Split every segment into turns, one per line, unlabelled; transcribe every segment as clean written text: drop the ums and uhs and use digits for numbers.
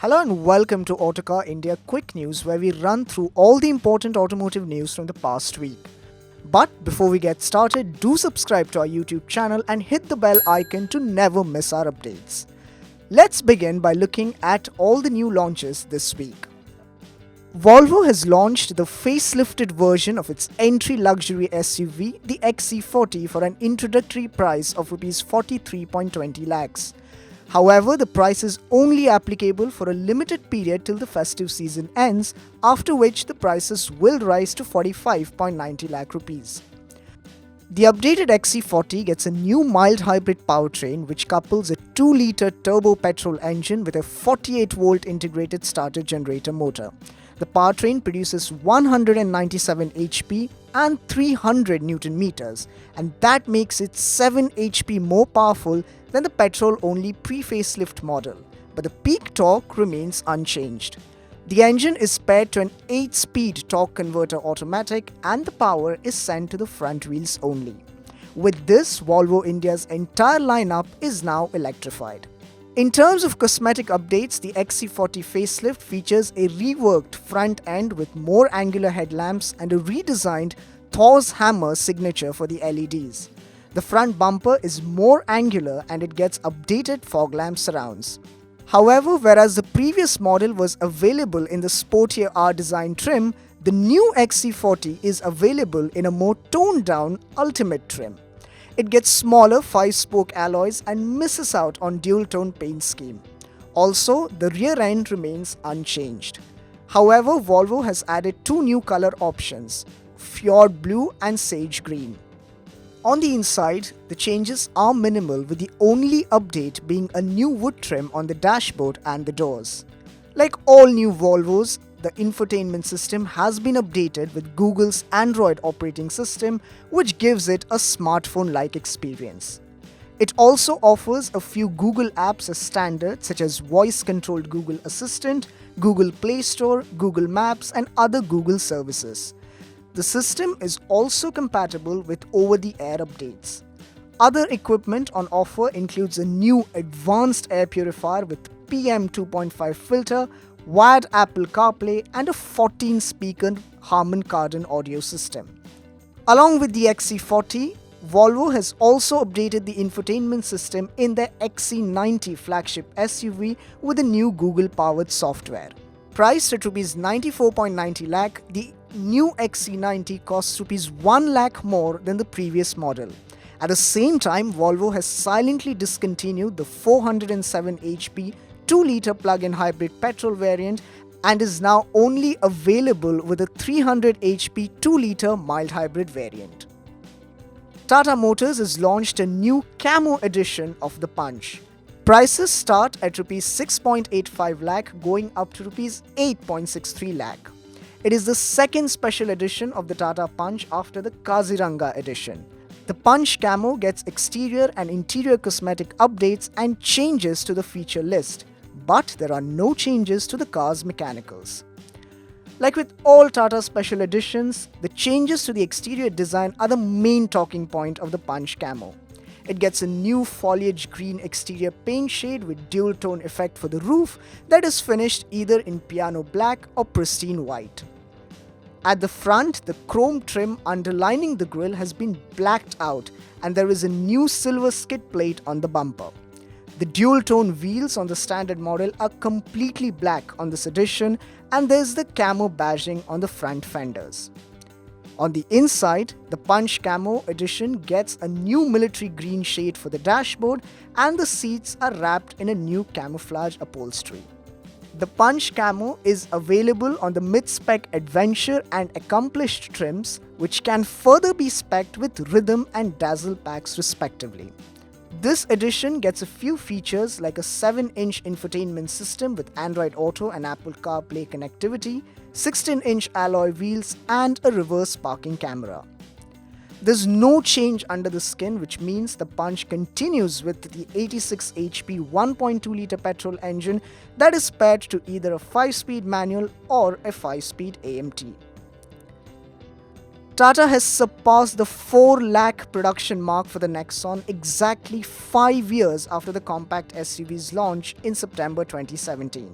Hello and welcome to Autocar India Quick News, where we run through all the important automotive news from the past week. But before we get started, do subscribe to our YouTube channel and hit the bell icon to never miss our updates. Let's begin by looking at all the new launches this week. Volvo has launched the facelifted version of its entry luxury SUV, the XC40, for an introductory price of Rs 43.20 lakhs. However, the price is only applicable for a limited period till the festive season ends, after which the prices will rise to 45.90 lakh rupees. The updated XC40 gets a new mild hybrid powertrain which couples a 2-litre turbo petrol engine with a 48-volt integrated starter generator motor. The powertrain produces 197 HP and 300 Newton meters, and that makes it 7 HP more powerful than the petrol-only pre-facelift model, but the peak torque remains unchanged. The engine is paired to an 8-speed torque converter automatic, and the power is sent to the front wheels only. With this, Volvo India's entire lineup is now electrified. In terms of cosmetic updates, the XC40 facelift features a reworked front end with more angular headlamps and a redesigned Thor's hammer signature for the LEDs. The front bumper is more angular and it gets updated fog lamp surrounds. However, whereas the previous model was available in the sportier R design trim, the new XC40 is available in a more toned-down Ultimate trim. It gets smaller 5-spoke alloys and misses out on dual-tone paint scheme. Also, the rear end remains unchanged. However, Volvo has added 2 new color options, Fjord Blue and Sage Green. On the inside, the changes are minimal, with the only update being a new wood trim on the dashboard and the doors. Like all new Volvos, the infotainment system has been updated with Google's Android operating system, which gives it a smartphone-like experience. It also offers a few Google apps as standard, such as voice-controlled Google Assistant, Google Play Store, Google Maps, and other Google services. The system is also compatible with over-the-air updates. Other equipment on offer includes a new advanced air purifier with PM 2.5 filter, wired Apple CarPlay, and a 14-speaker Harman Kardon audio system. Along with the XC40, Volvo has also updated the infotainment system in their XC90 flagship SUV with a new Google-powered software. Priced at Rs 94.90 lakh, the new XC90 costs Rs 1 lakh more than the previous model. At the same time, Volvo has silently discontinued the 407 HP 2-litre plug-in hybrid petrol variant and is now only available with a 300 HP 2-litre mild hybrid variant. Tata Motors has launched a new Camo Edition of the Punch. Prices start at Rs 6.85 lakh going up to Rs 8.63 lakh. It is the second special edition of the Tata Punch after the Kaziranga edition. The Punch Camo gets exterior and interior cosmetic updates and changes to the feature list, but there are no changes to the car's mechanicals. Like with all Tata special editions, the changes to the exterior design are the main talking point of the Punch Camo. It gets a new foliage green exterior paint shade with dual-tone effect for the roof that is finished either in piano black or pristine white. At the front, the chrome trim underlining the grille has been blacked out and there is a new silver skid plate on the bumper. The dual-tone wheels on the standard model are completely black on this edition, and there's the camo badging on the front fenders. On the inside, the Punch Camo Edition gets a new military green shade for the dashboard and the seats are wrapped in a new camouflage upholstery. The Punch Camo is available on the mid-spec Adventure and Accomplished trims, which can further be specced with Rhythm and Dazzle packs respectively. This edition gets a few features like a 7-inch infotainment system with Android Auto and Apple CarPlay connectivity, 16-inch alloy wheels, and a reverse parking camera. There's no change under the skin, which means the Punch continues with the 86 HP 1.2-litre petrol engine that is paired to either a 5-speed manual or a 5-speed AMT. Tata has surpassed the 4 lakh production mark for the Nexon exactly 5 years after the compact SUV's launch in September 2017.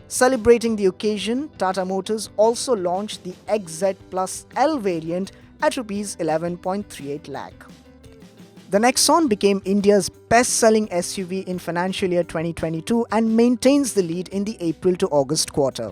Celebrating the occasion, Tata Motors also launched the XZ Plus L variant at Rs 11.38 lakh. The Nexon became India's best-selling SUV in financial year 2022 and maintains the lead in the April to August quarter.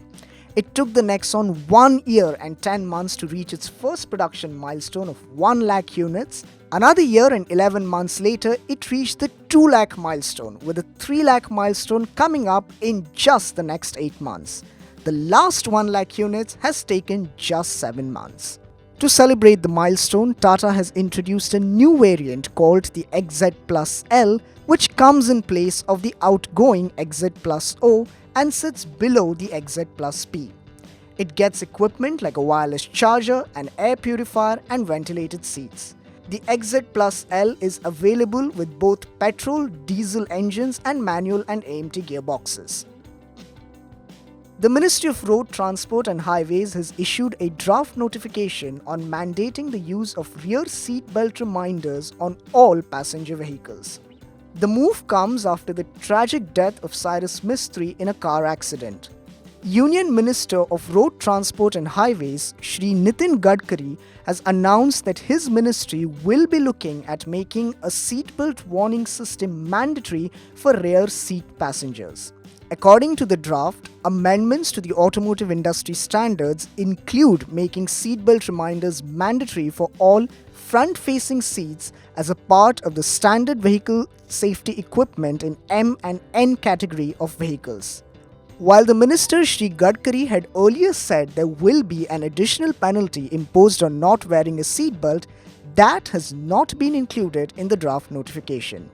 It took the Nexon 1 year and 10 months to reach its first production milestone of 1 lakh units. Another year and 11 months later, it reached the 2 lakh milestone, with a 3 lakh milestone coming up in just the next 8 months. The last 1 lakh units has taken just 7 months. To celebrate the milestone, Tata has introduced a new variant called the XZ Plus L, which comes in place of the outgoing XZ Plus O and sits below the XZ Plus P. It gets equipment like a wireless charger, an air purifier and ventilated seats. The XZ Plus L is available with both petrol, diesel engines and manual and AMT gearboxes. The Ministry of Road Transport and Highways has issued a draft notification on mandating the use of rear seat belt reminders on all passenger vehicles. The move comes after the tragic death of Cyrus Mistry in a car accident. Union Minister of Road Transport and Highways, Shri Nitin Gadkari, has announced that his ministry will be looking at making a seatbelt warning system mandatory for rear seat passengers. According to the draft, amendments to the automotive industry standards include making seatbelt reminders mandatory for all front-facing seats as a part of the standard vehicle safety equipment in M and N category of vehicles. While the Minister Shri Gadkari had earlier said there will be an additional penalty imposed on not wearing a seatbelt, that has not been included in the draft notification.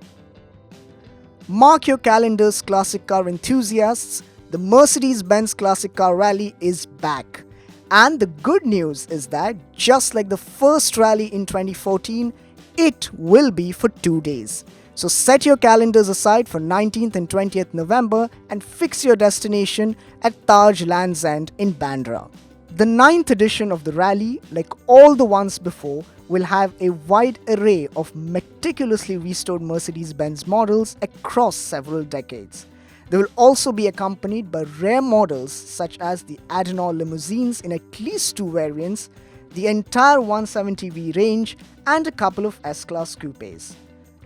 Mark your calendars, classic car enthusiasts, the Mercedes-Benz Classic Car Rally is back. And the good news is that, just like the first rally in 2014, it will be for 2 days. So set your calendars aside for 19th and 20th November and fix your destination at Taj Land's End in Bandra. The 9th edition of the rally, like all the ones before, will have a wide array of meticulously restored Mercedes-Benz models across several decades. They will also be accompanied by rare models such as the Adenauer limousines in at least 2 variants, the entire 170V range, and a couple of S-Class coupes.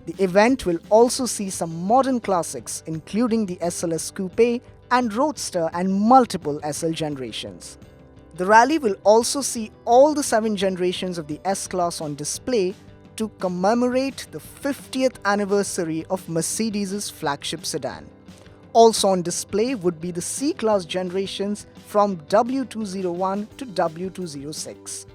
The event will also see some modern classics including the SLS Coupe and Roadster and multiple SL generations. The rally will also see all the 7 generations of the S-Class on display to commemorate the 50th anniversary of Mercedes' flagship sedan. Also on display would be the C-Class generations from W201 to W206.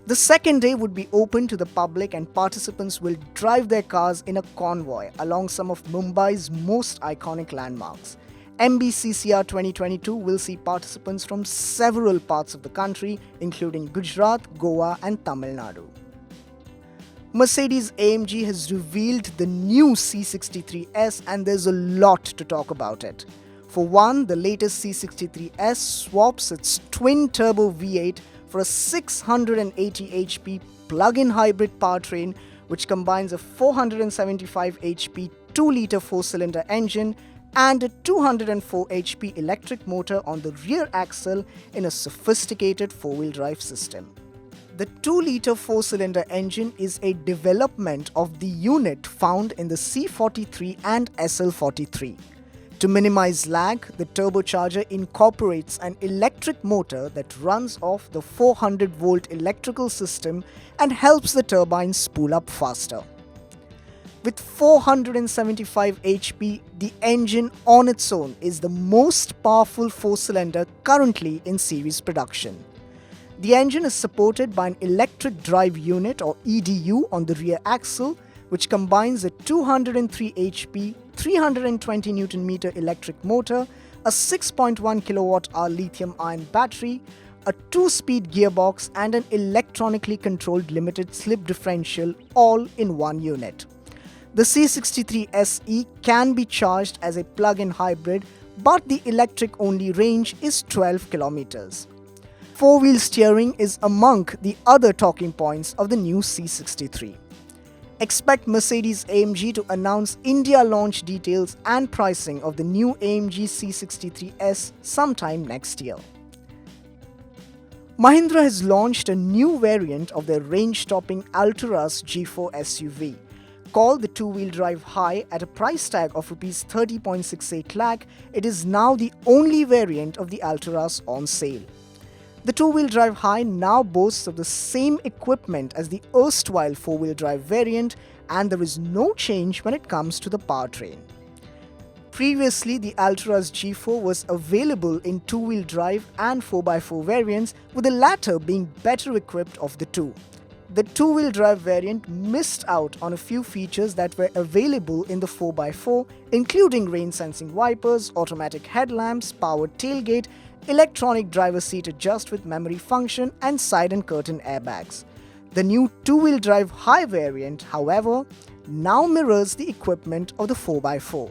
The second day would be open to the public and participants will drive their cars in a convoy along some of Mumbai's most iconic landmarks. MBCCR 2022 will see participants from several parts of the country, including Gujarat, Goa, and Tamil Nadu. Mercedes-AMG has revealed the new C63S, and there's a lot to talk about it. For one, the latest C63S swaps its twin-turbo V8 for a 680 HP plug-in hybrid powertrain, which combines a 475 HP 2-litre 4-cylinder engine and a 204 HP electric motor on the rear axle in a sophisticated 4-wheel drive system. The 2-litre 4-cylinder engine is a development of the unit found in the C43 and SL43. To minimize lag, the turbocharger incorporates an electric motor that runs off the 400-volt electrical system and helps the turbine spool up faster. With 475 HP, the engine on its own is the most powerful 4-cylinder currently in series production. The engine is supported by an electric drive unit or EDU on the rear axle, which combines a 203 HP, 320 Nm electric motor, a 6.1 kWh lithium-ion battery, a 2-speed gearbox and an electronically controlled limited slip differential, all in one unit. The C63 SE can be charged as a plug-in hybrid, but the electric-only range is 12 km. 4-wheel steering is among the other talking points of the new C63. Expect Mercedes-AMG to announce India launch details and pricing of the new AMG C63S sometime next year. Mahindra has launched a new variant of their range-topping Alturas G4 SUV. Called the two-wheel drive High at a price tag of Rs 30.68 lakh, it is now the only variant of the Alturas on sale. The two-wheel drive High now boasts of the same equipment as the erstwhile four-wheel drive variant, and there is no change when it comes to the powertrain. Previously, the Alturas G4 was available in two-wheel drive and 4x4 variants, with the latter being better equipped of the two. The two-wheel drive variant missed out on a few features that were available in the 4x4, including rain-sensing wipers, automatic headlamps, powered tailgate, electronic driver seat adjust with memory function, and side and curtain airbags. The new two-wheel drive High variant, however, now mirrors the equipment of the 4x4.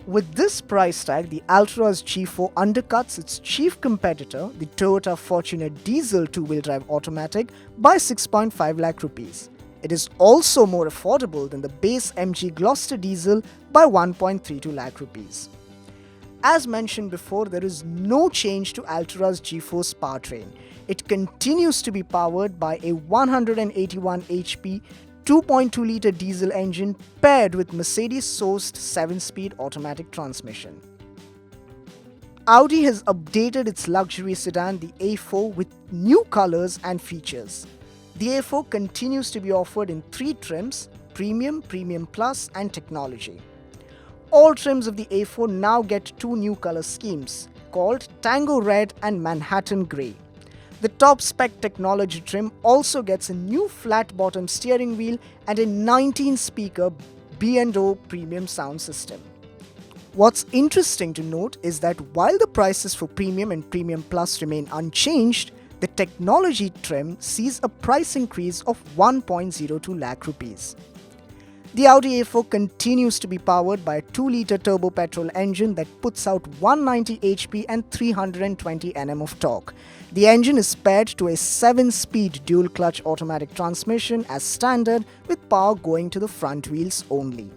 With this price tag, the Alturas G4 undercuts its chief competitor, the Toyota Fortuner diesel two-wheel drive automatic, by 6.5 lakh rupees. It is also more affordable than the base MG Gloucester diesel by 1.32 lakh rupees. As mentioned before, there is no change to Alturas G4's powertrain. It continues to be powered by a 181 HP 2.2-litre diesel engine paired with Mercedes-sourced 7-speed automatic transmission. Audi has updated its luxury sedan, the A4, with new colors and features. The A4 continues to be offered in 3 trims: Premium, Premium Plus, and Technology. All trims of the A4 now get 2 new color schemes, called Tango Red and Manhattan Grey. The top spec Technology trim also gets a new flat-bottom steering wheel and a 19-speaker B&O premium sound system. What's interesting to note is that while the prices for Premium and Premium Plus remain unchanged, the Technology trim sees a price increase of 1.02 lakh rupees. The Audi A4 continues to be powered by a 2-litre turbo petrol engine that puts out 190 HP and 320 Nm of torque. The engine is paired to a 7-speed dual-clutch automatic transmission as standard, with power going to the front wheels only.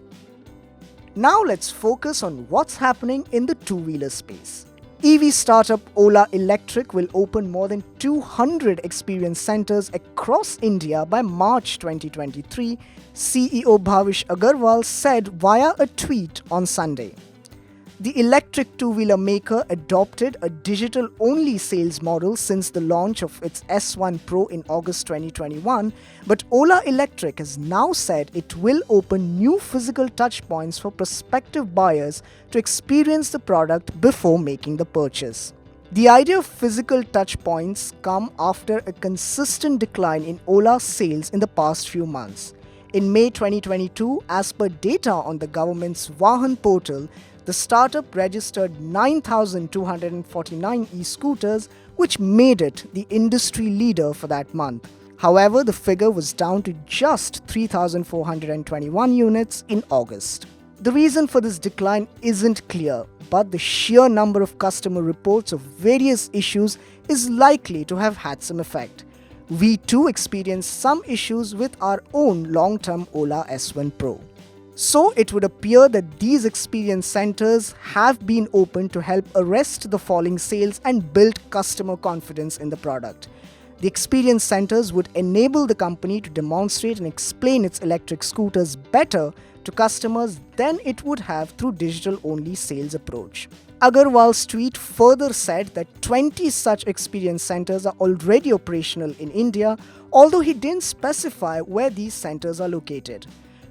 Now let's focus on what's happening in the two-wheeler space. EV startup Ola Electric will open more than 200 experience centers across India by March 2023, CEO Bhavish Agarwal said via a tweet on Sunday. The electric two-wheeler maker adopted a digital-only sales model since the launch of its S1 Pro in August 2021, but Ola Electric has now said it will open new physical touchpoints for prospective buyers to experience the product before making the purchase. The idea of physical touchpoints come after a consistent decline in Ola sales in the past few months. In May 2022, as per data on the government's Vahan portal, the startup registered 9,249 e-scooters, which made it the industry leader for that month. However, the figure was down to just 3,421 units in August. The reason for this decline isn't clear, but the sheer number of customer reports of various issues is likely to have had some effect. We too experienced some issues with our own long-term Ola S1 Pro. So it would appear that these experience centers have been opened to help arrest the falling sales and build customer confidence in the product. The experience centers would enable the company to demonstrate and explain its electric scooters better to customers than it would have through digital-only sales approach. Agarwal's tweet further said that 20 such experience centers are already operational in India, although he didn't specify where these centers are located.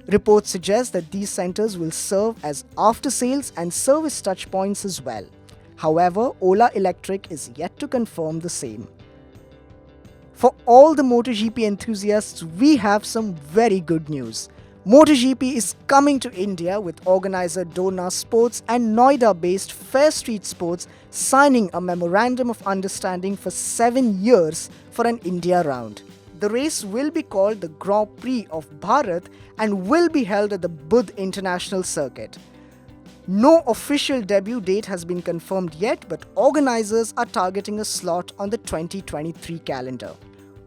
Reports suggest that these centers will serve as after-sales and service touchpoints as well. However, Ola Electric is yet to confirm the same. For all the MotoGP enthusiasts, we have some very good news. MotoGP is coming to India, with organizer Dorna Sports and Noida-based Fair Street Sports signing a memorandum of understanding for 7 years for an India round. The race will be called the Grand Prix of Bharat and will be held at the Budh International Circuit. No official debut date has been confirmed yet, but organizers are targeting a slot on the 2023 calendar.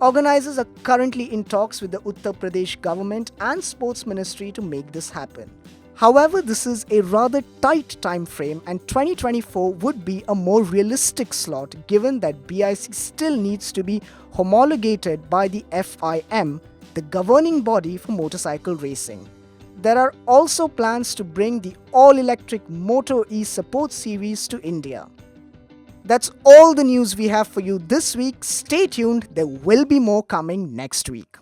Organizers are currently in talks with the Uttar Pradesh government and sports ministry to make this happen. However, this is a rather tight time frame and 2024 would be a more realistic slot given that BIC still needs to be homologated by the FIM, the governing body for motorcycle racing. There are also plans to bring the Ola Electric Moto E support series to India. That's all the news we have for you this week. Stay tuned, there will be more coming next week.